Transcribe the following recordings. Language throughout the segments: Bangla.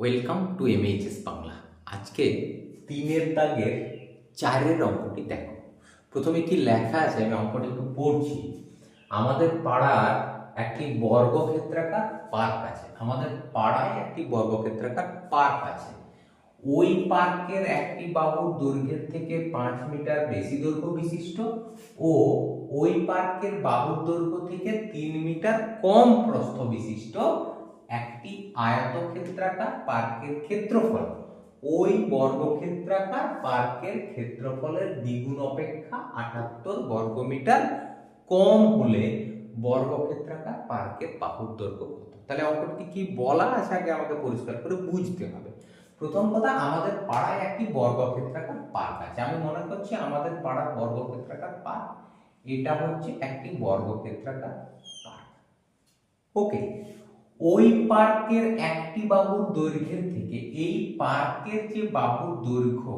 Welcome to এমএইচএস Bangla. আজকে 3-এর দাগের 4-এর অঙ্কটি দেখো। প্রথমে কি লেখা আছে আমি অঙ্কটি একটু পড়ছি। আমাদের পাড়ার একটি বর্গক্ষেত্রাকার পার্ক আছে। আমাদের পাড়ায় একটি বর্গক্ষেত্রাকার পার্ক আছে। ওই পার্কের একটি বাহুর দৈর্ঘ্যের থেকে 5 মিটার বেশি দৈর্ঘ্য বিশিষ্ট ও ওই পার্কের বাহুর দৈর্ঘ্য থেকে 3 মিটার কম প্রস্থ বিশিষ্ট একটি আয়তক্ষেত্রাকার পার্কের ক্ষেত্রফল ওই বর্গক্ষেত্রাকার পার্কের ক্ষেত্রফলের দ্বিগুণ অপেক্ষা 78 বর্গমিটার কম হলে বর্গক্ষেত্রাকার পার্কের বাহুর দৈর্ঘ্য কত। তাহলে অঙ্কটি কি বলা আছে আগে আমাকে পরিষ্কার করে বুঝতে হবে। প্রথম কথা, আমাদের পাড়ায় একটি বর্গক্ষেত্রাকার পার্ক আছে। আমি মনে করছি আমাদের পাড়ার বর্গক্ষেত্রাকার পার্ক, এটা হচ্ছে একটি বর্গক্ষেত্রাকার পার্ক। ওকে, ওই পার্কের একটি বাহুর দৈর্ঘ্যের থেকে এই পার্কের যে বাহুর দৈর্ঘ্য,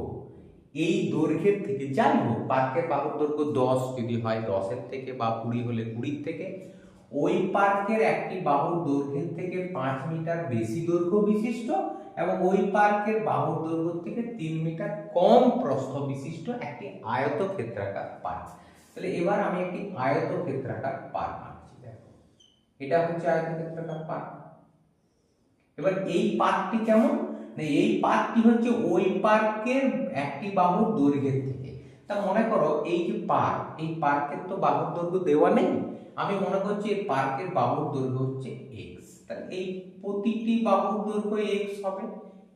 এই দৈর্ঘ্যের থেকে যাই হোক, পার্কের বাহুর দৈর্ঘ্য 10 যদি হয় 10-এর থেকে, বা 20 হলে 20-এর থেকে, ওই পার্কের একটি বাহুর দৈর্ঘ্যের থেকে 5 মিটার বেশি দৈর্ঘ্য বিশিষ্ট এবং ওই পার্কের বাহুর দৈর্ঘ্য থেকে 3 মিটার কম প্রস্থ বিশিষ্ট একটি আয়তক্ষেত্রাকার পার্ক। তাহলে এবার আমি একটি আয়তক্ষেত্রাকার পার্ক আঁকছি। দেখো, এটা হচ্ছে আয়তক্ষেত্রাকার পার্ক। এবার এই পার্কটি কেমন, না এই পার্কটি হচ্ছে ওই পার্কের একটি বাহুর দৈর্ঘ্যের থেকে। তা মনে করো এই যে পার্ক, এই পার্কের তো বাহুর দৈর্ঘ্য দেওয়া নেই। আমি মনে করছি এই পার্কের বাহুর দৈর্ঘ্য হচ্ছে x। তাহলে এই প্রতিটি বাহুর দৈর্ঘ্য x হবে,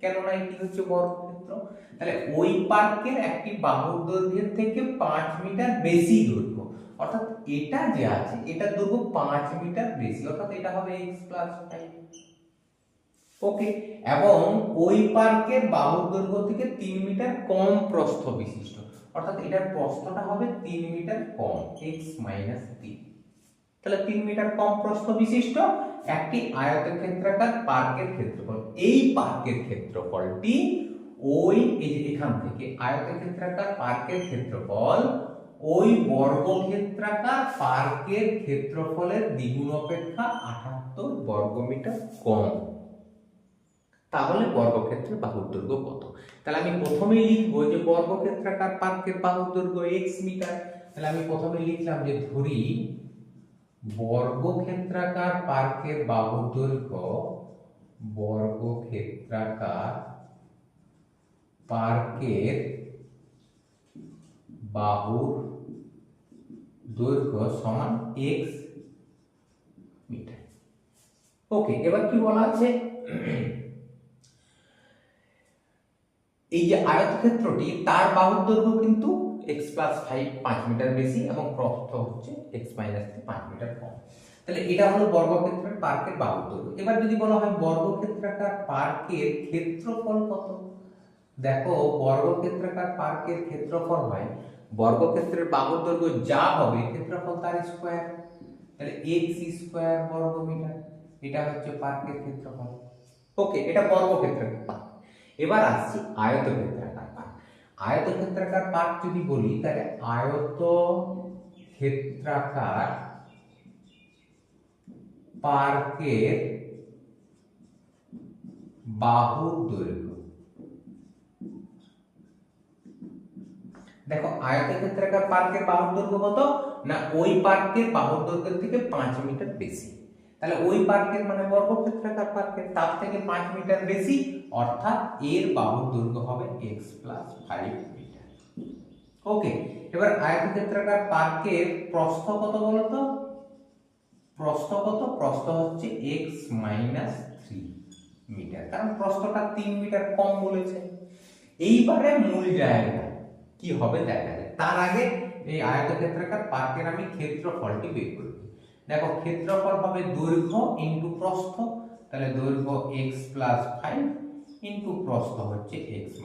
কেননা এটি হচ্ছে বর্গক্ষেত্র। তাহলে ওই পার্কের একটি বাহুর দৈর্ঘ্যের থেকে 5 মিটার বেশি দৈর্ঘ্য, অর্থাৎ এটা যে আছে এটা দৈর্ঘ্য 5 মিটার বেশি, অর্থাৎ এটা হবে x + 5। ওকে, এবং ওই পার্কের বাহুর দৈর্ঘ্য থেকে 3 মিটার কম প্রস্থ বিশিষ্ট, অর্থাৎ এটার প্রস্থটা হবে 3 মিটার কম, x - 3। তাহলে 3 মিটার কম প্রস্থ বিশিষ্ট একটি আয়তক্ষেত্রাকার পার্কের ক্ষেত্রফল। এই পার্কের ক্ষেত্রফলটি ওই এই যে এখান থেকে আয়তক্ষেত্রাকার পার্কের ক্ষেত্রফল ওই বর্গক্ষেত্রাকার পার্কের ক্ষেত্রফলের দ্বিগুণ অপেক্ষা 78 বর্গমিটার কম। তাহলে বর্গক্ষেত্রের বাহুর দৈর্ঘ্য কত? তাহলে আমি প্রথমেই লিখবো যে বর্গক্ষেত্রাকার পার্কের বাহুর দৈর্ঘ্য x মিটার। তাহলে আমি প্রথমে লিখলাম যে ধরি বর্গক্ষেত্রাকার পার্কের বাহুর দৈর্ঘ্য, বর্গক্ষেত্রাকার পার্কের বাহুর দৈর্ঘ্য সমান x মিটার। ওকে, এবার কি বলা আছে, এই যে আয়তক্ষেত্রটি তার বাহুর দৈর্ঘ্য কিন্তু x + 5 5 মিটার বেশি এবং প্রস্থ হচ্ছে x - 3 5 মিটার কম। তাহলে এটা হলো বর্গক্ষেত্রের পার্কের বাহুর দৈর্ঘ্য। এবার যদি বলা হয় বর্গক্ষেত্রাকার পার্কের ক্ষেত্রফল কত, দেখো বর্গক্ষেত্রাকার পার্কের ক্ষেত্রফল হয় বর্গক্ষেত্রের বাহুর দৈর্ঘ্য যা হবে ক্ষেত্রফল তার স্কয়ার। তাহলে x² বর্গমিটার, এটা হচ্ছে পার্কের ক্ষেত্রফল। ওকে, এটা বর্গক্ষেত্রাকার পার্ক। এবার আসছি আয়তক্ষেত্রাকার পার্ক। আয়তক্ষেত্রাকার পার্ক যদি বলি তাহলে আয়তক্ষেত্রাকার পার্কের বাহুর দৈর্ঘ্য, দেখো আয়তক্ষেত্রাকার পার্কের বাহুর দৈর্ঘ্য কত, না ওই পার্কের বাহুর দৈর্ঘ্যের থেকে 5 মিটার বেশি। তাহলে ওই পার্কের মানে বর্গক্ষেত্রাকার পার্কের তার থেকে 5 মিটার বেশি, অর্থাৎ এর বাহুর দৈর্ঘ্য হবে x + 5 মিটার। ওকে, এবার আয়তক্ষেত্রাকার পার্কের প্রস্থ কত বলতো, প্রস্থ কত, প্রস্থ হচ্ছে x - 3 মিটার, কারণ প্রস্থটা 3 মিটার কম বলেছে। এইবারে মূল জায়গা কি হবে দেখা যায়, তার আগে এই আয়তক্ষেত্রাকার পার্কের আমি ক্ষেত্রফলটি বের করব। দেখো ক্ষেত্রফল হবে দৈর্ঘ্য ইনটু প্রস্থ, তাহলে দৈর্ঘ্য x + 5 ইনটু প্রস্থ হচ্ছে x -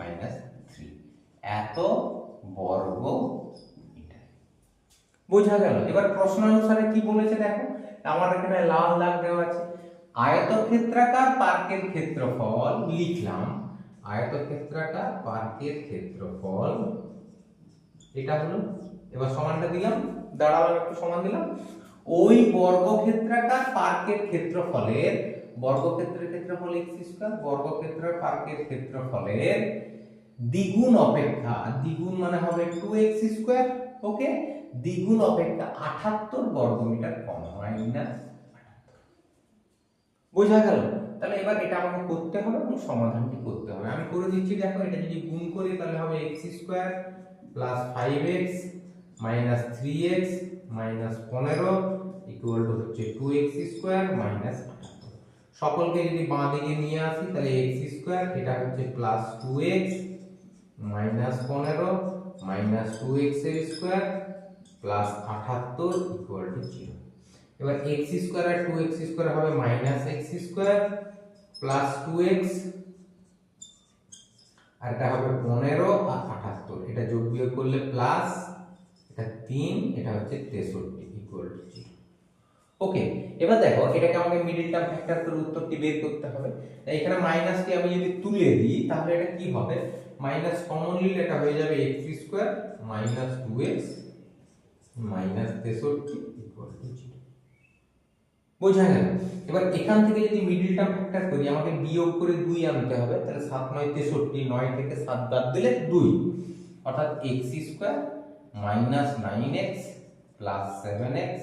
3, এত বর্গ মিটার। বোঝা গেল? এবার প্রশ্ন অনুসারে কি বলেছে দেখো, আমার এখানে লাল দাগ দেওয়া আছে। আয়তক্ষেত্রাকার পার্কের ক্ষেত্রফল লিখলাম, আয়তক্ষেত্রাকার পার্কের ক্ষেত্রফল এটা হলো, এবার সমানটা দিলাম, দাঁড়ালাম একটু সমান দিলাম, ওই বর্গক্ষেত্রাকার পার্কের ক্ষেত্রফলের বর্গক্ষেত্রের ক্ষেত্রফল x স্কয়ার, বর্গক্ষেত্রের পার্কের ক্ষেত্রফলের দ্বিগুণ অপেক্ষা, দ্বিগুণ মানে হবে 2x স্কয়ার, ওকে, দ্বিগুণ অপেক্ষা 78 বর্গমিটার কম, মাইনাস। বোঝা গেল? তাহলে এবার এটা আমাকে করতে হবে এবং সমাধানটি করতে হবে। আমি করে দিচ্ছি, দেখো এটা যদি গুণ করি তাহলে হবে x square plus 5x minus 3x minus 15 equal two হচ্ছে 2x স্কয়ার মাইনাস 78। সকলকে যদি বাঁ দিকে নিয়ে আসি তাহলে x স্কয়ার, এটা হচ্ছে plus 2x minus 15 minus 2x এর স্কয়ার প্লাস 78 ইকুয়াল টু 0। এবার x স্কয়ার আর 2x স্কয়ার হবে minus x square plus 2x, আর এটা হবে 15 আর 78, এটা যোগ বিয়োগ করলে প্লাস, এটা 3, এটা হচ্ছে 63 ইকুয়াল টু 0। ওকে, এবার দেখো এটাকে আমাকে মিডল টার্ম ফ্যাক্টর করে উত্তরটি বের করতে হবে। তাই এখানে মাইনাসটি আমি যদি তুলে দিই তাহলে এটা কি হবে, মাইনাস কমন নিলে এটা হয়ে যাবে x square minus 2x minus 63 equal to 0। বোঝা গেল? এবার এখান থেকে যদি মিডল টার্ম ফ্যাক্টর করি আমাকে বিয়োগ করে 2 আনতে হবে, তাহলে 7 9 63, 9 থেকে 7 বাদ দিলে 2, অর্থাৎ x square minus 9x plus 7x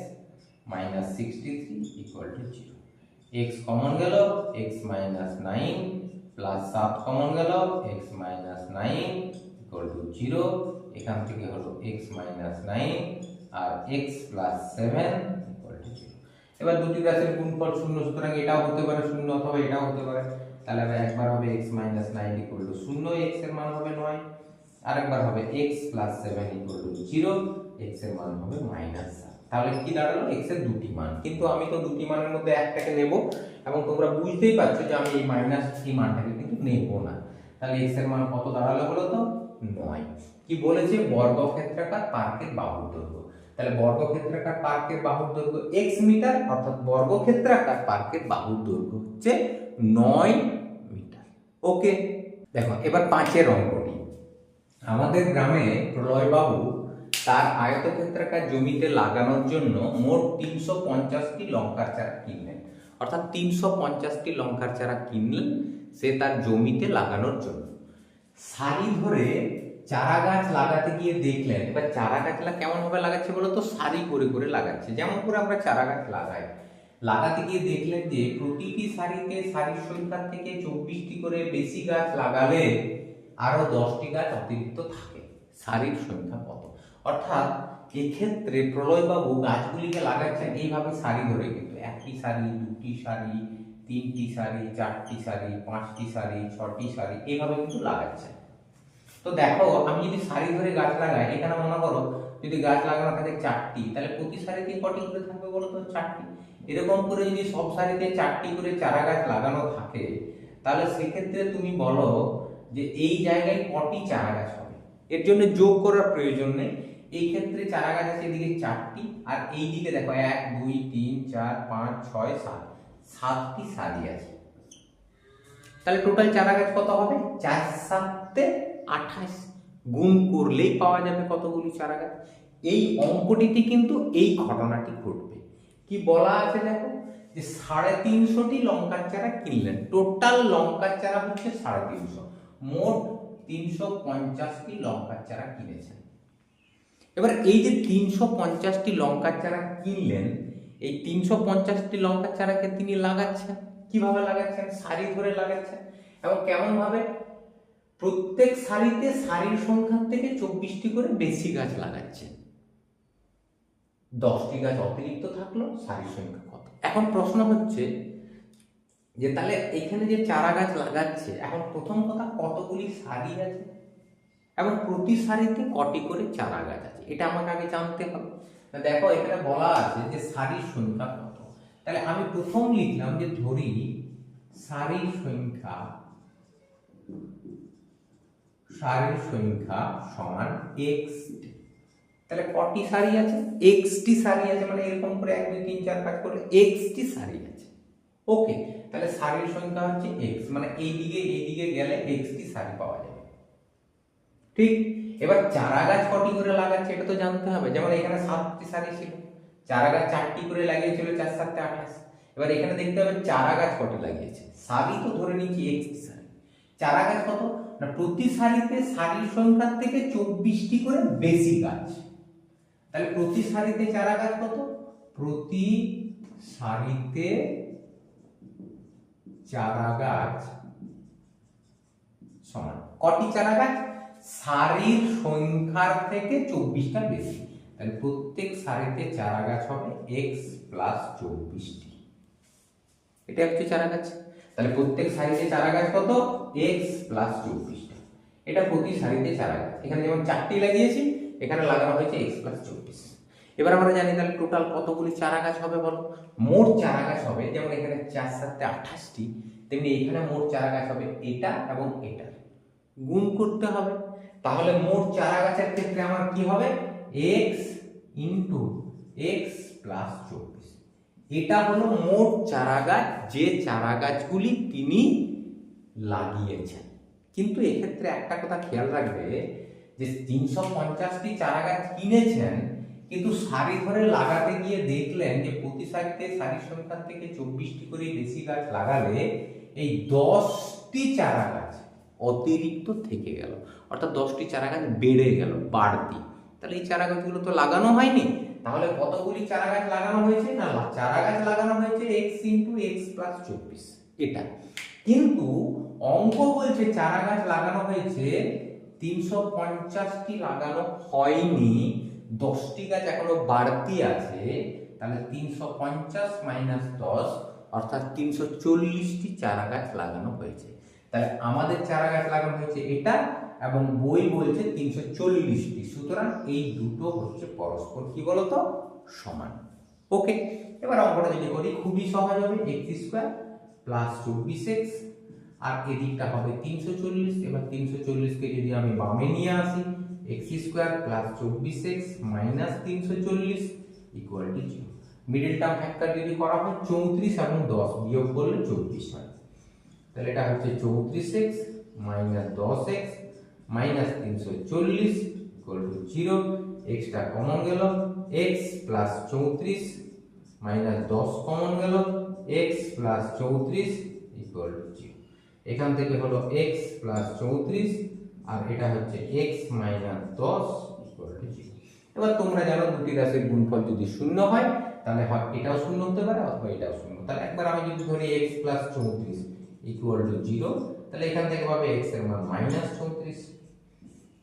minus 63 equal to 0। x common গেল, x মাইনাস 9 প্লাস 7 কমন গেল, x মাইনাস 9 ইকুয়াল টু 0। এখান থেকে হলো x মাইনাস 9 আর x প্লাস 7 ইকুয়াল টু 0। এবার দুটি রাশির গুণফল 0, সুতরাং এটাও হতে পারে 0 অথবা এটাও হতে পারে। তাহলে একবার হবে x minus 9 equal to 0, x এর মান হবে 9, আরেকবার হবে x plus 7 equal to 0, x এর মান হবে মাইনাস 7। তাহলে কি দাঁড়ালো, x এর দুটি মান, কিন্তু আমি তো দুটি মানের মধ্যে একটাকে নেব এবং তোমরা বুঝতেই পারছো যে আমি এই মাইনাস এই মানটাকে কিন্তু নেব না। তাহলে x এর মান কত দাঁড়ালো বলো তো, 9। কি বলেছে, বর্গক্ষেত্রাকার পার্কের বাহুর দৈর্ঘ্য। তাহলে বর্গক্ষেত্রাকার পার্কের বাহুর দৈর্ঘ্য x মিটার, অর্থাৎ বর্গক্ষেত্রাকার পার্কের বাহুর দৈর্ঘ্য হচ্ছে 9 মিটার। ওকে, দেখো এবার 5 এর অঙ্কটি। আমাদের গ্রামে প্রলয়বাবু তার আয়তক্ষেত্রাকার জমিতে লাগানোর জন্য মোট 350টি লঙ্কার চারা কিনলেন, অর্থাৎ 350টি লঙ্কার চারা কিনলেন সে তার জমিতে লাগানোর জন্য। সারি ধরে চারা গাছ লাগাতে গিয়ে দেখলেন, এবার চারা গাছলা কেমন ভাবে লাগাচ্ছে বলো তো, সারি করে করে লাগাচ্ছে, যেমন করে আমরা চারা গাছ লাগাই। লাগাতে গিয়ে দেখলেন যে প্রতিটি সারিতে সারির সংখ্যা থেকে 24টি করে বেশি গাছ লাগালে আরো 10টি গাছ অতিরিক্ত থাকে। সারির সংখ্যা কত? অর্থাৎ এক্ষেত্রে প্রলয়বাবু গাছগুলিকে লাগাচ্ছেন এইভাবে সারি ধরে, কিন্তু একটি সারি, দুটি সারি, তিনটি সারি, চারটি সারি, পাঁচটি সারি, ছটি সারি, এইভাবে কিন্তু লাগাচ্ছেন। তো দেখো আমি যদি সারি ধরে গাছ লাগাই, এখানে মনে করো যদি গাছ লাগানো থাকে 4টি, তাহলে প্রতি সারিতে কটি করে থাকবে বলো তো, 4টি। এরকম করে যদি সব সারিতে 4টি করে চারা গাছ লাগানো থাকে, তাহলে সেক্ষেত্রে তুমি বলো যে এই জায়গায় কটি চারা গাছ হবে। এর জন্য যোগ করার প্রয়োজন নেই, এই ক্ষেত্রে চারা গাছ আছে এদিকে 4টি, আর এই দিকে দেখো 1 2 3 4 5 6 7, 7টি সারি আছে। তাহলে টোটাল চারা গাছ কত হবে, 4 7 28, গুণ করলেই পাওয়া যাবে কতগুলি চারা গাছ। এই অঙ্কটিতে কিন্তু এই ঘটনাটি ঘটবে। কি বলা আছে দেখো, যে 350টি লঙ্কার চারা কিনলেন, টোটাল লঙ্কার চারা হচ্ছে 350, মোট 350টি লঙ্কার চারা কিনেছেন। এবার এই যে 350টি লঙ্কার চারা কিনলেন, এই 350টি লঙ্কার চারাকে তিনি লাগাচ্ছেন, কিভাবে লাগাচ্ছেন, সারি ধরে লাগাচ্ছেন। এবং কেমন ভাবে, প্রত্যেক সারিতে সারির সংখ্যা থেকে 24টি করে বেশি গাছ লাগাচ্ছেন, 10টি গাছ অতিরিক্ত থাকলো, সারির সংখ্যা কত। এখন প্রশ্ন হচ্ছে যে তাহলে এখানে যে চারা গাছ লাগাচ্ছে, এখন প্রথম কথা কতগুলি সারি আছে এবং প্রতি সারিতে কটি করে চারা গাছ আছে, এটা আমাকে আগে জানতে হবে। দেখো এখানে বলা আছে যে সারির সংখ্যা কত, তাহলে আমি প্রথম লিখলাম যে ধরি সারির সংখ্যা সমান x। তাহলে কটি সারি আছে, x টি সারি আছে, মানে এরকম করে 1 2 3 4 5 করে x টি সারি আছে। ওকে, তাহলে সারির সংখ্যা হচ্ছে x, মানে এই দিকে গেলে x টি সারি পাওয়া যাবে। ঠিক, এবার চারা গাছ কটি করে লাগাচ্ছে এটা তো জানতে হবে। যেমন এখানে 7টি সারি ছিল, চারা গাছ 4টি করে লাগিয়েছিল, 4 7 28। এবার এখানে দেখতে হবে চারা গাছ কটা লাগিয়েছে। সারি তো ধরে নিচ্ছি এক্স সারি, চারা গাছ কত না প্রতি সারিতে সারির সংখ্যার থেকে 24টি করে বেশি গাছ। তাহলে প্রতি সারিতে চারা গাছ কত, প্রতি সারিতে চারা গাছ সমান কটি চারা গাছ, সারির সংখ্যার থেকে 24টা বেশি। তাহলে প্রত্যেক সারিতে চারা গাছ হবে x প্লাস 24টি, এটা হচ্ছে চারা গাছ। তাহলে প্রত্যেক সারিতে চারা গাছ কত, x প্লাস 24টা, এটা প্রতি সারিতে চারা গাছ। এখানে যেমন 4টি লাগিয়েছি, এখানে লাগানো হয়েছে x প্লাস 24। এবার আমরা জানি তাহলে টোটাল কতগুলি চারা গাছ হবে বলো, মোট চারা গাছ হবে যেমন এখানে 4 7 28টি, তেমনি এখানে মোট চারা গাছ হবে এটা এবং এটা, গুণ করতে হবে। তাহলে মোট চারা গাছের ক্ষেত্রে আমার কি হবে, x ইন্টু x প্লাস 24, এটা হলো মোট চারা গাছ যে চারা গাছগুলি তিনি লাগিয়েছেন। কিন্তু এক্ষেত্রে একটা কথা খেয়াল রাখবে যে 350টি চারা গাছ কিনেছেন, কিন্তু সারি ধরে লাগাতে গিয়ে দেখলেন যে প্রতি সারিতে সারির সংখ্যার থেকে 24টি করে বেশি গাছ লাগালে এই 10টি চারা গাছ অতিরিক্ত থেকে গেল, অর্থাৎ 10টি চারা গাছ বেড়ে গেল বাড়তি। তাহলে এই চারা গাছগুলো তো লাগানো হয়নি, তাহলে কতগুলি চারা গাছ লাগানো হয়েছে না, চারা গাছ লাগানো হয়েছে x ইন্টু x প্লাস 24 এটা। কিন্তু অঙ্ক বলছে চারা গাছ লাগানো হয়েছে 350টি লাগানো হয়নি, 10টি গাছ এখনো বাড়তি আছে। তাহলে 350 মাইনাস 10 অর্থাৎ 340টি চারা গাছ লাগানো হয়েছে। তাহলে আমাদের চারা গাছ লাগানো হয়েছে এটা, এবং বই বলছে 340টি, সুতরাং এই দুটো হচ্ছে পরস্পর কি বলতো সমান। ওকে, এবার অঙ্কটা যদি করি খুবই সহজ হবে, x স্কয়ার প্লাস 24x আর এদিকটা হবে 340। এবার 340 কে যদি আমি বামে নিয়ে আসি, x square plus 24x minus 340 equal to 0। Middle term factor যদি করা হয় 34 এবং 10 বিয়োগ করলে 24 হয়। তাহলে এটা হচ্ছে 34x minus 10x minus 340 equal to 0। x টা কমন গেল, x প্লাস 34 মাইনাস 10 কমন গেল, x প্লাস 34 ইকুয়াল টু 0। এখান থেকে হলো x প্লাস 34 আর এটা হচ্ছে x মাইনাস 10 ইকুয়াল টু 0। এবার তোমরা জানো দুটি রাশির গুণফল যদি শূন্য হয় তাহলে হয় এটাও শূন্য হতে পারে অথবা এটাও শূন্য। তাহলে একবার আমি যদি ধরি x প্লাস 34 ইকুয়াল টু 0, তাহলে এখান থেকে পাবে x এর মান মাইনাস 34।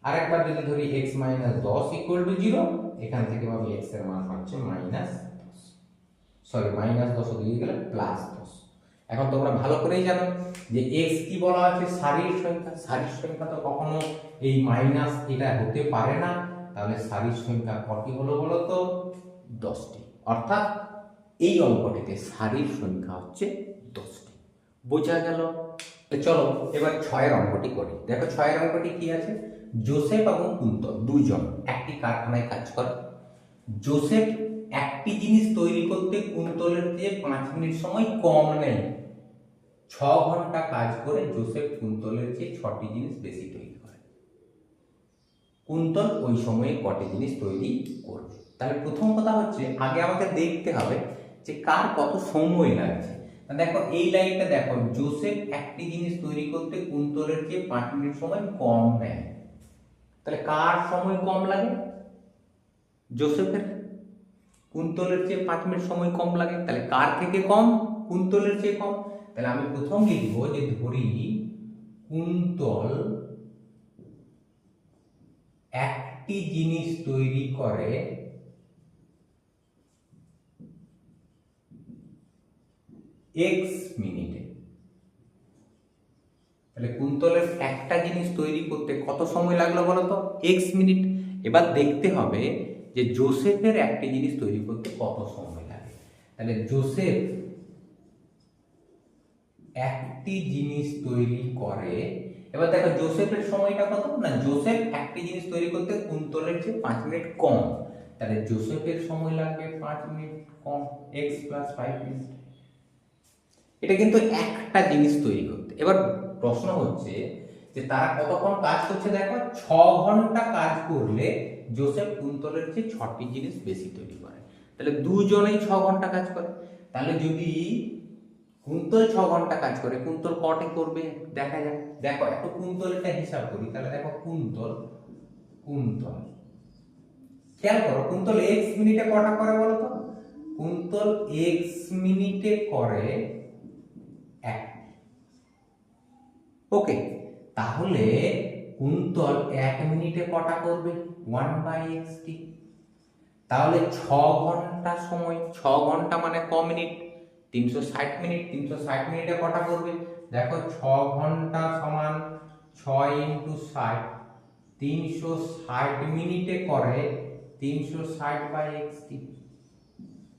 আরেকবার যদি ধরি x মাইনাস 10 ইকুয়াল টু 0, এখান থেকে পাবে x এর মান হচ্ছে মাইনাস 10, সরি মাইনাস 10 দিয়ে গেলে প্লাস 10। এখন তোমরা ভালো করেই জানো যে x কি বলা আছে, সারির সংখ্যা। সারির সংখ্যা তো কখনো এই মাইনাস এটা হতে পারে না, তাহলে সারির সংখ্যা কটি হলো বলো তো 10টি। অর্থাৎ এই অঙ্কটিতে সারির সংখ্যা হচ্ছে 10টি। বোঝা গেল? চলো এবার 6 এর অঙ্কটি করি। দেখো 6 এর অঙ্কটি কি আছে, জোসেফ এবং কুন্তল দুইজন একটি কারখানায় কাজ করে। জোসেফ একটি জিনিস তৈরি করতে কুন্তলের চেয়ে 5 মিনিট সময় কম নেয়। 6 ঘন্টা কাজ করে জোসেফ কুন্তলের চেয়ে 6টি জিনিস বেশি তৈরি করে। কুন্তল ওই সময়ে কটি জিনিস তৈরি করবে? তাহলে প্রথম কথা হচ্ছে আগে আমাকে দেখতে হবে যে কার কত সময় লাগছে। দেখো এই লাইনটা দেখো, জোসেফ একটি জিনিস তৈরি করতে কুন্তলের চেয়ে 5 মিনিট সময় কম নেয়। তাহলে কার সময় কম লাগে? জোসেফের। কুন্তলের চেয়ে 5 মিনিট সময় কম লাগে, তাহলে কার থেকে কম? কুন্তলের চেয়ে কম। তাহলে আমি প্রথম লিখবো যে ধরি কুন্তল একটি জিনিস তৈরি করে x মিনিটে। তাহলে কুন্তলের একটা জিনিস তৈরি করতে কত সময় লাগলো বলতো? x minute. এবার দেখতে হবে যে জোসেফের একটি জিনিস তৈরি করতে কত সময় লাগে। তাহলে জোসেফ একটি জিনিস তৈরি করে, এবার দেখো জোসেফের সময়টা কত না, জোসেফ একটি জিনিস তৈরি করতে কুন্তলের চেয়ে 5 মিনিট কম। তাহলে জোসেফের সময় লাগবে 5 মিনিট কম, x প্লাস 5 মিনিট। এটা কিন্তু একটা জিনিস তৈরি করতে। এবার প্রশ্ন হচ্ছে যে তারা কতক্ষণ কাজ করছে। দেখো 6 ঘন্টা কাজ করলে জোসেফ কুন্তলের চেয়ে 6টি জিনিস বেশি তৈরি করে। তাহলে দুজনেই 6 ঘন্টা কাজ করে। তাহলে যদি কুন্তল 6 ঘন্টা কাজ করে, কুন্তল কটে করবে দেখা যাক। দেখো একটু কুন্তলটা হিসাব করি, তাহলে দেখো কুন্তল খেয়াল করো, কুন্তল x মিনিটে কটা করে বলো তো? কুন্তল x মিনিটে করে 1। ওকে, তাহলে কুন্তল 1 মিনিটে কটা করবে? 1/xt। তাহলে 6 ঘন্টা সময়, 6 ঘন্টা মানে ক মিনিট? 360 মিনিট। 360 মিনিটে কটা করবে? দেখো 6 ঘন্টা সমান 6 × 60, 360 মিনিটে করে 360/xt।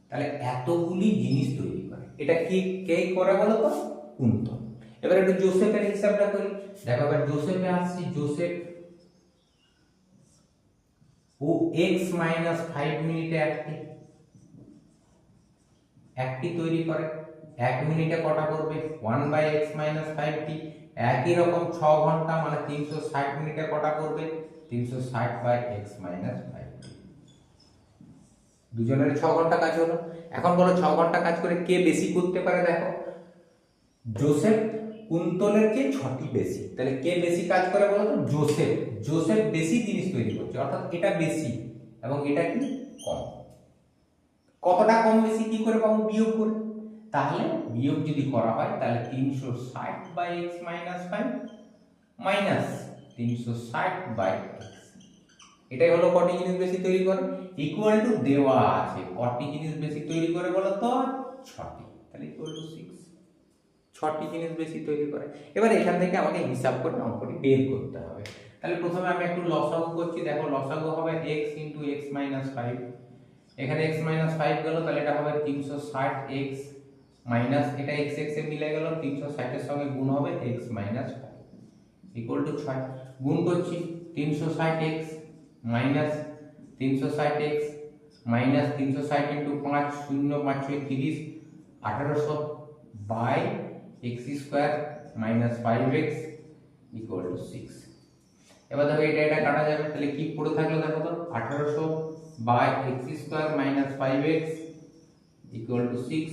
তাহলে এতগুলি জিনিস তৈরি করে। এটা কি কে করে বলো তো? কুন্তল। এবার একটু জোসেফের হিসাবটা করি। দেখো এবার জোসেফে আসছি। জোসেফ ও x - 5 মিনিটে একটি তৈরি করে। 1 মিনিটে কটা করবে? 1/x - 5t। একই রকম 6 ঘন্টা মানে 360 মিনিটে কটা করবে? 360/x - 5t। দুজনের 6 ঘন্টা কাজ হলো। এখন বলো 6 ঘন্টা কাজ করে কে বেশি করতে পারে? দেখো জোসেফ কুন্তলের চেয়ে 6টি বেশি। তাহলে কে বেশি কাজ করে বলো তো? জোসেফ। জোসেফ বেশি জিনিস তৈরি করছে, অর্থাৎ এটা বেশি এবং এটা কি কম। কতটা কম বেশি কি করে পাবো? বিয়োগ করে। তাহলে বিয়োগ যদি করা হয় তাহলে 360/x - 5 মাইনাস 360/x, এটাই হলো কটি জিনিস বেশি তৈরি করে। ইকুয়াল টু দেওয়া আছে কটি জিনিস বেশি তৈরি করে বলো তো? 6টি। তাহলে ইকুয়াল টু 6, 6টি জিনিস বেশি তৈরি করে। এবার এখান থেকে আমাকে হিসাব করে অঙ্কটি বের করতে হবে। তাহলে প্রথমে আমি একটু লসাগু করছি। দেখো লসাগু হবে x × x - 5। এখানে x - 5 গেল, তাহলে এটা হবে 360x মাইনাস এটা x x এ মিলে গেল, 360 এর সঙ্গে গুণ হবে x - 5 ইকুয়াল টু 6। গুণ করছি 360x minus 360x minus 360 × 5 0 5 6 30 1800 by x² minus 5x equal to 6। এবার দেখো এটা কাটা যাবে, তাহলে কি পড়ে থাকলো? দেখো তো 1800 by x² minus 5x equal to 6।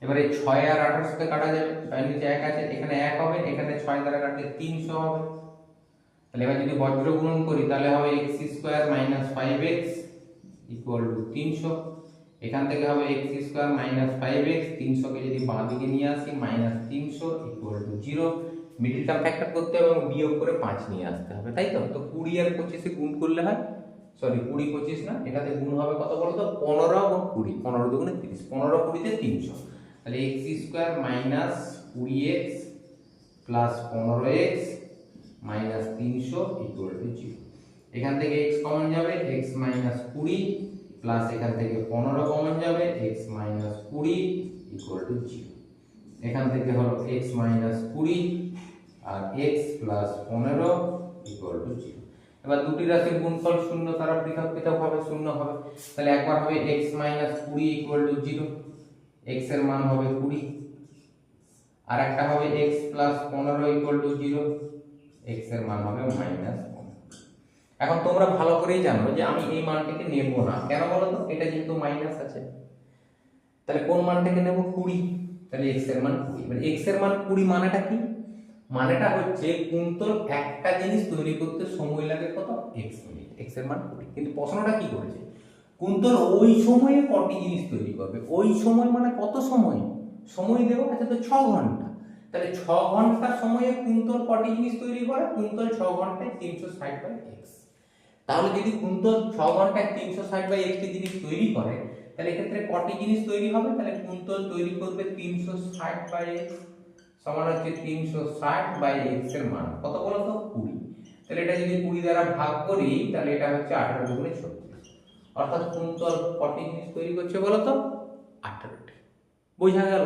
এবারে 6 আর 1800 কে কাটা যাবে, 6 নিচে 1 আছে, এখানে 1 হবে, এখানে 6 দ্বারা কাটলে 300 হবে। তাহলে এবার যদি বজ্র গুণন করি তাহলে হবে x² minus 5x equal two 300। এখান থেকে হবে x² মাইনাস 5x, 300 কে যদি বাঁ দিকে নিয়ে আসি minus 300 equal to 0। Middle term factor করতে হবে এবং বিয়োগ করে 5 নিয়ে আসতে হবে, তাই তো? তো 20 আর 25 এ গুণ করলে হয়, সরি 20 25 না, এটাতে গুণ হবে কত বলো তো? 15 এবং 20, 15 দুগুণে 30, 15 20 তে 300। তাহলে x² minus 20x plus 15x minus 300 equal to 0। এখান থেকে x কমন যাবে, x মাইনাস 20 প্লাস এখান থেকে 15 কমন যাবে, x মাইনাস 20 ইকুয়াল টু 0। এখান থেকে হলো x মাইনাস 20 আর x প্লাস 15 ইকুয়াল টু 0। এবার দুটি রাশির গুণফল শূন্য, তারা পৃথক পৃথক ভাবে শূন্য হবে। তাহলে একবার হবে x minus 20 equal to 0, x এর মান হবে 20, আর একটা হবে x plus 15 equal to 0, x এর মান হবে মাইনাস 15। এখন তোমরা ভালো করেই জানো যে আমি এই মানটাকে নেব না, কেন বলো তো? এটা যেহেতু মাইনাস আছে, তাহলে কোন মানটাকে নেব? 20। তাহলে x এর মান 20। মানে x এর মান 20 মানেটা কি? মানেটা হচ্ছে কুন্তল একটা জিনিস তৈরি করতে সময় লাগে কত? x মিনিট, x এর মান 20। কিন্তু প্রশ্নটা কি করেছে? কুন্তল ওই সময়ে কটি জিনিস তৈরি করবে? ওই সময় মানে কত সময়? সময় দেওয়া আছে তো 6 ঘন্টা। তাহলে 6 ঘন্টা সময়ে কুন্তল কটি জিনিস তৈরি করে? কুন্তল 6 ঘন্টায় 360/x। তাহলে যদি কুন্তল 6 ঘন্টায় 360/x জিনিস তৈরি করে, তাহলে এক্ষেত্রে কটি জিনিস তৈরি হবে? তাহলে কুন্তল তৈরি করবে 360/x সমান হচ্ছে 360/x এর মান কত বলো তো? 20। তাহলে এটা যদি 20 দ্বারা ভাগ করি তাহলে এটা হচ্ছে 18 দুগুণে 36, অর্থাৎ কুন্তল কটি জিনিস তৈরি করছে বলো তো? 18টি। বোঝা গেল?